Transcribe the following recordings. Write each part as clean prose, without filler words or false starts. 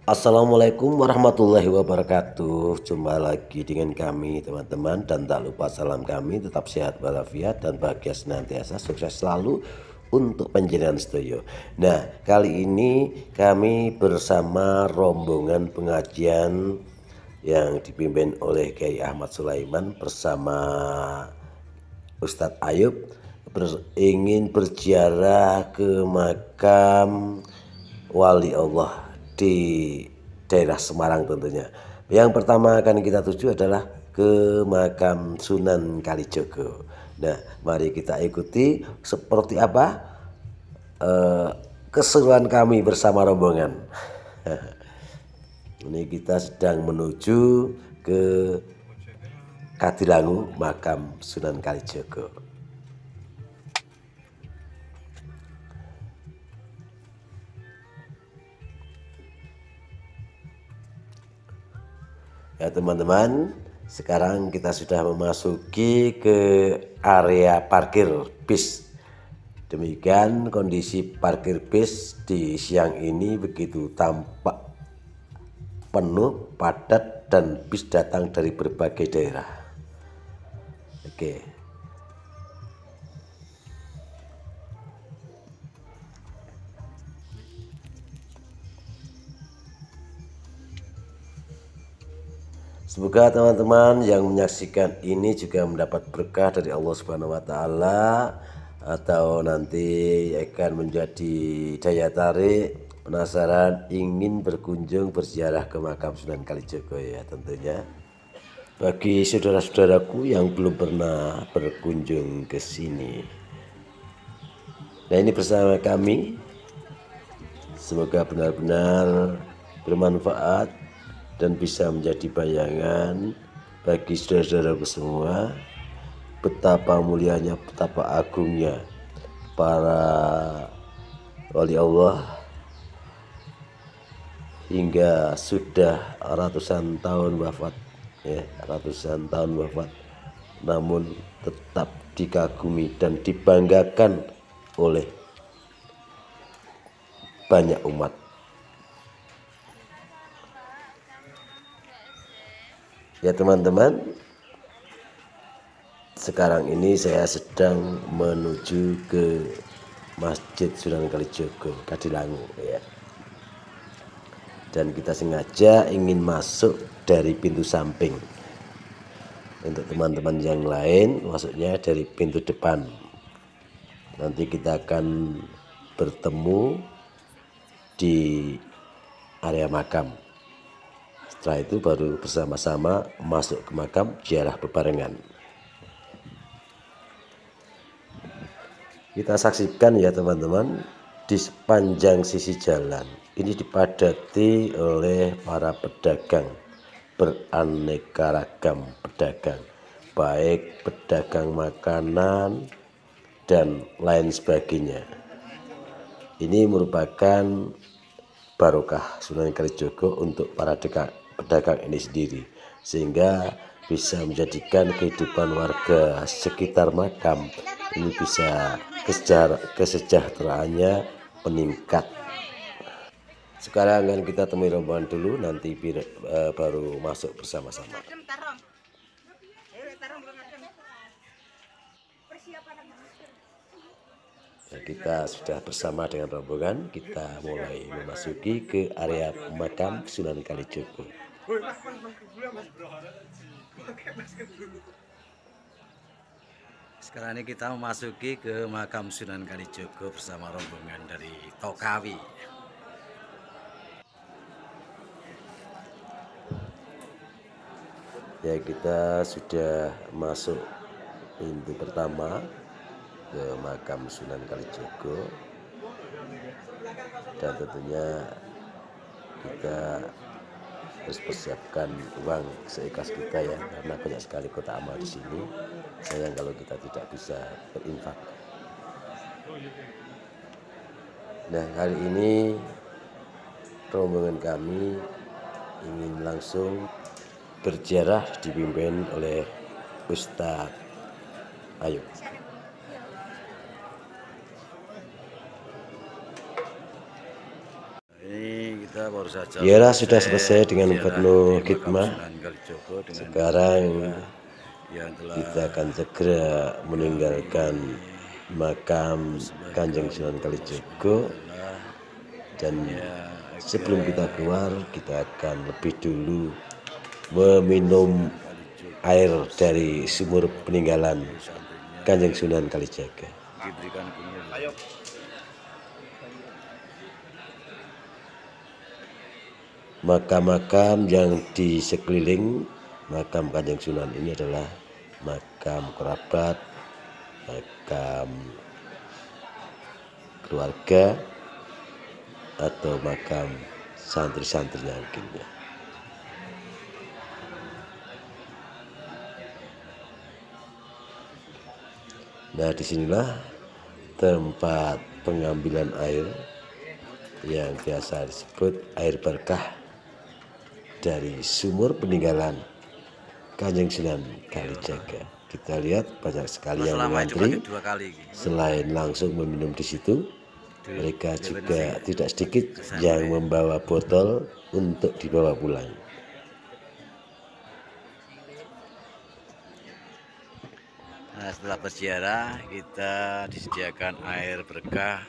Assalamualaikum warahmatullahi wabarakatuh. Jumpa lagi dengan kami teman-teman, dan tak lupa salam kami tetap sehat walafiat dan bahagia senantiasa, sukses selalu untuk panjenengan sedaya. Nah, kali ini kami bersama rombongan pengajian yang dipimpin oleh Kiai Ahmad Sulaiman bersama Ustadz Ayub ingin berziarah ke makam wali Allah di daerah Semarang tentunya. Yang pertama akan kita tuju adalah ke makam Sunan Kalijogo. Nah, mari kita ikuti seperti apa keseruan kami bersama rombongan. Ini kita sedang menuju ke Kadilangu, makam Sunan Kalijogo. Ya teman-teman, sekarang kita sudah memasuki ke area parkir bis. Demikian kondisi parkir bis di siang ini begitu tampak penuh, padat, dan bis datang dari berbagai daerah. Oke. Semoga teman-teman yang menyaksikan ini juga mendapat berkah dari Allah Subhanahu wa taala, atau nanti akan menjadi daya tarik, penasaran, ingin berkunjung berziarah ke makam Sunan Kalijogo ya tentunya. Bagi saudara-saudaraku yang belum pernah berkunjung ke sini. Nah, ini bersama kami. Semoga benar-benar bermanfaat dan bisa menjadi bayangan bagi saudara-saudaraku semua betapa mulianya, betapa agungnya para wali Allah hingga sudah ratusan tahun wafat, namun tetap dikagumi dan dibanggakan oleh banyak umat. Ya teman-teman, sekarang ini saya sedang menuju ke Masjid Sunan Kalijogo, Kadilangu ya. Dan kita sengaja ingin masuk dari pintu samping. Untuk teman-teman yang lain masuknya dari pintu depan. Nanti kita akan bertemu di area makam. Setelah itu baru bersama-sama masuk ke makam, ziarah bebarengan. Kita saksikan ya teman-teman, di sepanjang sisi jalan ini dipadati oleh para pedagang, beraneka ragam pedagang, baik pedagang makanan dan lain sebagainya. Ini merupakan barokah Sunan Kalijogo untuk para pedagang ini sendiri, sehingga bisa menjadikan kehidupan warga sekitar makam ini bisa kesejahteraannya meningkat. Sekarang akan kita temui rombongan dulu, nanti baru masuk bersama-sama. Nah, kita sudah bersama dengan rombongan, kita mulai memasuki ke area makam Sunan Kalijogo. Sekarang ini kita memasuki ke makam Sunan Kalijogo bersama rombongan dari Tokawi. Ya, kita sudah masuk pintu pertama ke makam Sunan Kalijogo, dan tentunya kita harus persiapkan uang seikhlas kita ya, karena banyak sekali kotak amal di sini. Sayang kalau kita tidak bisa berinfak. Nah, kali ini rombongan kami ingin langsung berziarah dipimpin oleh Ustadz Ayub. Ini Kita baru saja Ialah sudah selesai dengan penuh di makam khidmah. Sunan Kalijogo dengan Sekarang yang telah kita akan segera meninggalkan makam Kanjeng Sunan Kalijogo, dan sebelum kita keluar kita akan lebih dulu meminum air dari sumur peninggalan Kanjeng Sunan Kalijaga. diberikan kunjungan. Makam-makam yang di sekeliling makam Kanjeng Sunan ini adalah makam kerabat, makam keluarga, atau makam santri-santrinya mungkin. Nah, disinilah tempat pengambilan air yang biasa disebut air berkah dari sumur peninggalan Kanjeng Sunan Kalijaga. Kita lihat banyak sekali yang mengantri. Selain langsung meminum di situ, mereka juga tidak sedikit yang membawa botol untuk dibawa pulang. Nah, setelah berziarah kita disediakan air berkah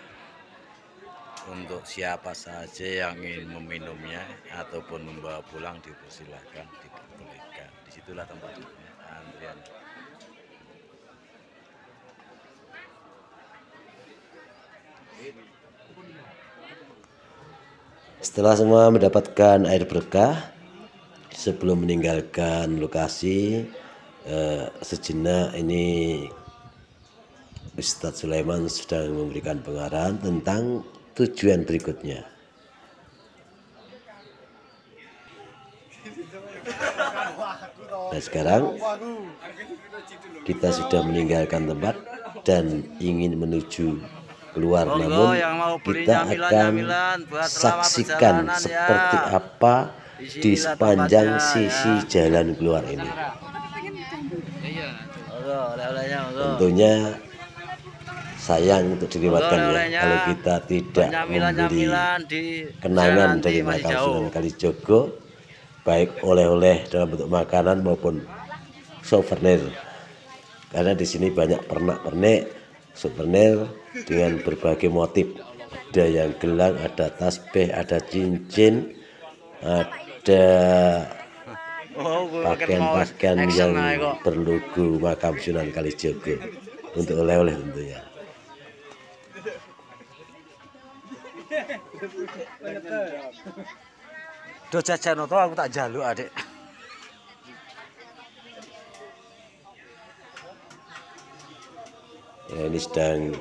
untuk siapa saja yang ingin meminumnya ataupun membawa pulang, dipersilahkan, diperbolehkan. Disitulah tempatnya, antrian. Setelah semua mendapatkan air berkah, sebelum meninggalkan lokasi, sejenak ini Ustadz Sulaiman sedang memberikan pengarahan tentang tujuan berikutnya. Nah, sekarang kita sudah meninggalkan tempat dan ingin menuju keluar, namun kita akan saksikan seperti apa di sepanjang sisi jalan keluar ini. Tentunya sayang untuk dilewatkan ya, kalau kita tidak membeli kenangan dari makam Sunan Kalijogo, baik oleh-oleh dalam bentuk makanan maupun souvenir. Karena di sini banyak pernak-pernik souvenir dengan berbagai motif. Ada yang gelang, ada tasbih, ada cincin, ada pakaian-pakaian yang berlogo makam Sunan Kalijogo untuk oleh-oleh tentunya. Do jajan to aku tak jaluk, Adik. Ya, ini sedang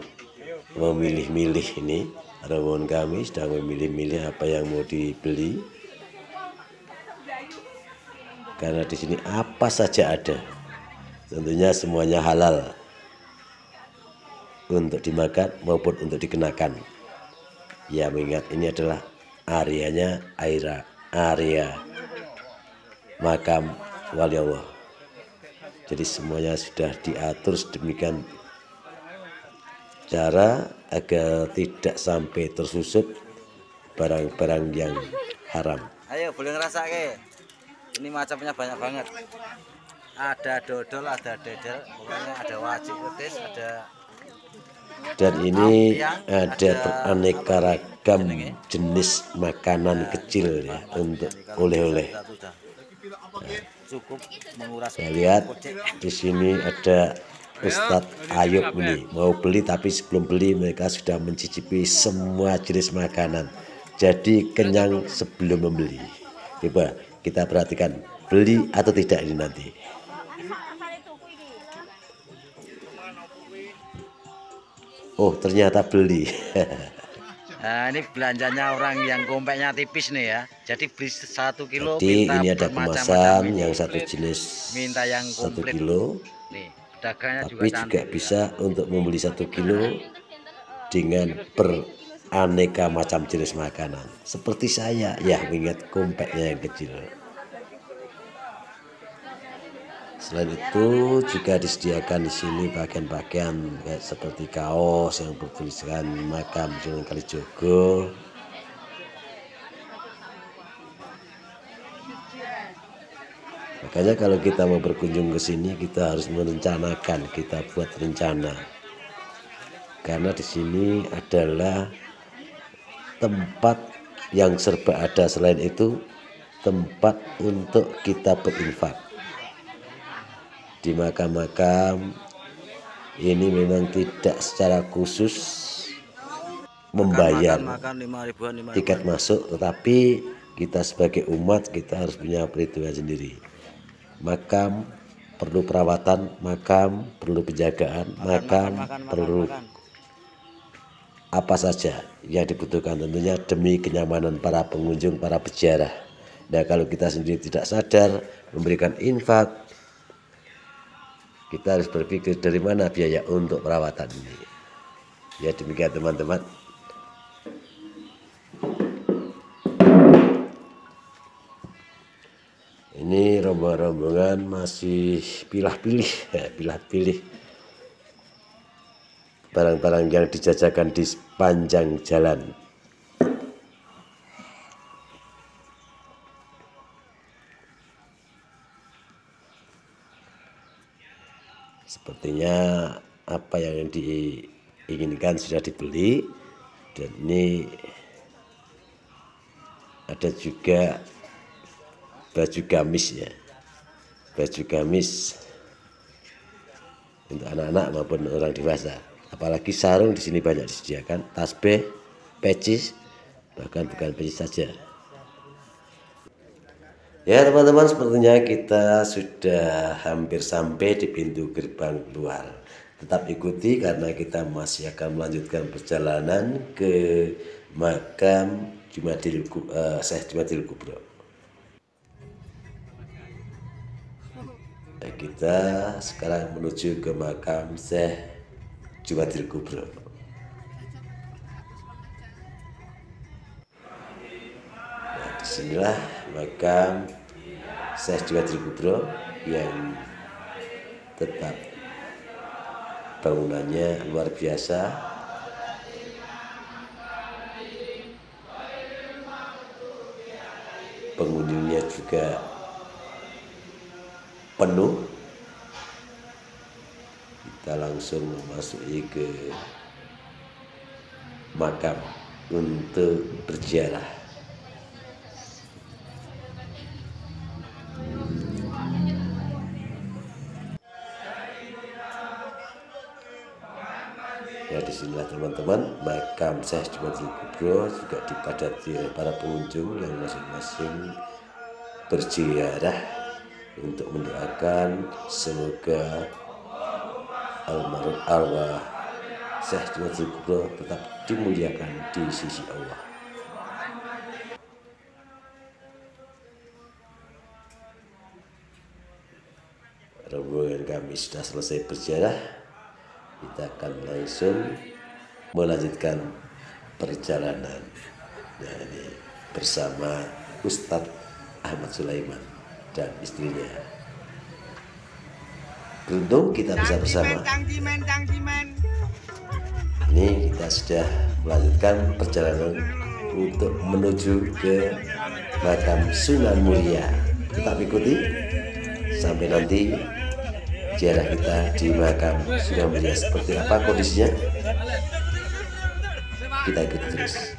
memilih-milih ini. Rombongan kami sedang memilih-milih apa yang mau dibeli. Karena di sini apa saja ada. Tentunya semuanya halal untuk dimakan maupun untuk dikenakan. Ya, mengingat ini adalah areanya area makam wali Allah. Jadi semuanya sudah diatur sedemikian cara agar tidak sampai tersusup barang-barang yang haram. Ayo, boleh ngerasa ke? Ini macamnya banyak banget. Ada dodol, ada dedel, pokoknya ada wajib petis, ada. Dan ini ada beraneka ragam jenis makanan kecil ya, untuk oleh-oleh. Cukup menguras. Saya lihat di sini ada Ustadz Ayub ini mau beli, tapi sebelum beli mereka sudah mencicipi semua jenis makanan. Jadi kenyang sebelum membeli. Coba kita perhatikan beli atau tidak ini nanti. Oh, ternyata beli. Nah, ini belanjanya orang yang kompeknya tipis nih ya. Jadi beli 1 kilo. Jadi ini ada kemasan yang satu jenis minta yang 1 kilo. Nih, dagangnya tapi juga bisa untuk membeli 1 kilo dengan beraneka macam jenis makanan. Seperti saya ya, mengingat kompeknya yang kecil. Selain itu juga disediakan di sini pakaian-pakaian kayak seperti kaos yang bertuliskan makam Sunan Kalijogo. Makanya kalau kita mau berkunjung ke sini kita harus merencanakan, kita buat rencana. Karena di sini adalah tempat yang serba ada, selain itu tempat untuk kita berinfak. Di makam-makam ini memang tidak secara khusus membayar tiket masuk, tetapi kita sebagai umat kita harus punya perhitungan sendiri. Makam perlu perawatan, makam perlu penjagaan, makam perlu apa saja yang dibutuhkan, tentunya demi kenyamanan para pengunjung, para peziarah. Nah, kalau kita sendiri tidak sadar memberikan infak, kita harus berpikir dari mana biaya untuk perawatan ini. Ya demikian teman-teman. Ini rombongan masih pilah-pilih barang-barang yang dijajakan di sepanjang jalan. Sepertinya apa yang diinginkan sudah dibeli, dan ini ada juga baju gamis ya, baju gamis untuk anak-anak maupun orang dewasa. Apalagi sarung di sini banyak disediakan, tasbih, peci, bahkan bukan peci saja. Ya teman-teman, sepertinya kita sudah hampir sampai di pintu gerbang keluar. Tetap ikuti karena kita masih akan melanjutkan perjalanan ke makam Syekh Jumadil Kubro. Nah, kita sekarang menuju ke makam Syekh Jumadil Kubro. Nah, disinilah makam Syekh Jumadil Kubro yang tetap bangunannya luar biasa. Pengunjungnya juga penuh. Kita langsung memasuki ke makam untuk berziarah. Ya, disinilah teman-teman makam Syekh Jumadil Kubro, juga dipadati oleh para pengunjung yang masing-masing berziarah untuk mendoakan semoga almarhum arwah Syekh Jumadil Kubro tetap dimuliakan di sisi Allah. Rombongan kami sudah selesai berziarah. Kita akan langsung melanjutkan perjalanan. Nah, ini bersama Ustadz Ahmad Sulaiman dan istrinya. Beruntung kita bisa bersama. Ini kita sudah melanjutkan perjalanan untuk menuju ke makam Sunan Muria. Tetap ikuti sampai nanti ziarah kita di makam Sunan Muria seperti apa kondisinya, kita ikuti terus.